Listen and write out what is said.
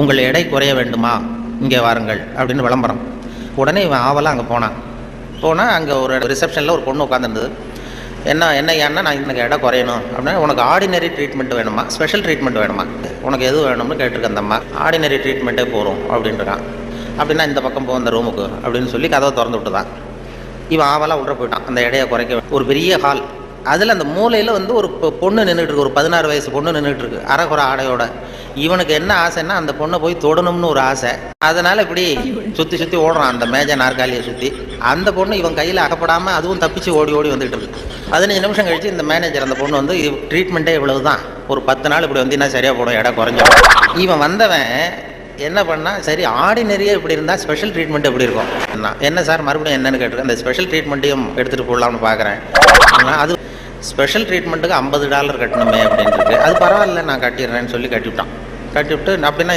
உங்கள் எடை குறைய வேண்டுமா, இங்கே வாருங்கள் அப்படின்னு விளம்பரம். உடனே இவன் ஆவலாக அங்கே போனால் அங்கே ஒரு ரிசப்ஷனில் ஒரு பொண்ணு உட்காந்துருந்தது. என்ன ஏன்னா நான் எனக்கு எடை குறையணும் அப்படின்னா, உனக்கு ஆர்டினரி ட்ரீட்மெண்ட் வேணுமா, ஸ்பெஷல் ட்ரீட்மெண்ட் வேணுமா, உனக்கு எது வேணும்னு கேட்டிருக்க அந்த அம்மா. ஆர்டினரி ட்ரீட்மெண்ட்டே போகிறோம் அப்படின்றான். அப்படின்னா இந்த பக்கம் போ அந்த ரூமுக்கு அப்படின்னு சொல்லி கதவை திறந்து விட்டு தான் இவன் ஆவலாக உள்ள போயிட்டான். அந்த எடையை குறைக்க ஒரு பெரிய ஹால். அதில் அந்த மூலையில் ஒரு பொண்ணு நின்றுட்டு இருக்கு, ஒரு 16 வயசு பொண்ணு நின்றுட்டு இருக்கு, அரைக்குறை ஆடையோட. இவனுக்கு என்ன ஆசைன்னா அந்த பொண்ணை போய் தொடணும்னு ஒரு ஆசை. அதனால் இப்படி சுற்றி ஓடுறான் அந்த மேஜை நாற்காலியை சுற்றி. அந்த பொண்ணு இவன் கையில் அகப்படாமல் அதுவும் தப்பிச்சு ஓடி வந்துட்டு இருக்கு. 15 நிமிஷம் கழித்து இந்த மேனேஜர் அந்த பொண்ணு வந்து, ட்ரீட்மெண்ட்டே இவ்வளவு தான், ஒரு 10 நாள் இப்படி வந்தீங்கன்னா சரியாக போடும், எடை குறைஞ்சிடும். இவன் வந்தவன் என்ன பண்ணா, சரி ஆர்டினரியே இப்படி இருந்தால் ஸ்பெஷல் ட்ரீட்மெண்ட் எப்படி இருக்கும் என்ன சார் மறுபடியும் என்னன்னு கேட்டிருக்கேன். அந்த ஸ்பெஷல் ட்ரீட்மெண்ட்டையும் எடுத்துகிட்டு போடலாம்னு பார்க்குறேன். அது ஸ்பெஷல் ட்ரீட்மெண்ட்டுக்கு $50 கட்டணுமே அப்படின்ட்டு. அது பரவாயில்ல நான் கட்டிடுறேன்னு சொல்லி கட்டிவிட்டான். கட்டிவிட்டு அப்படின்னா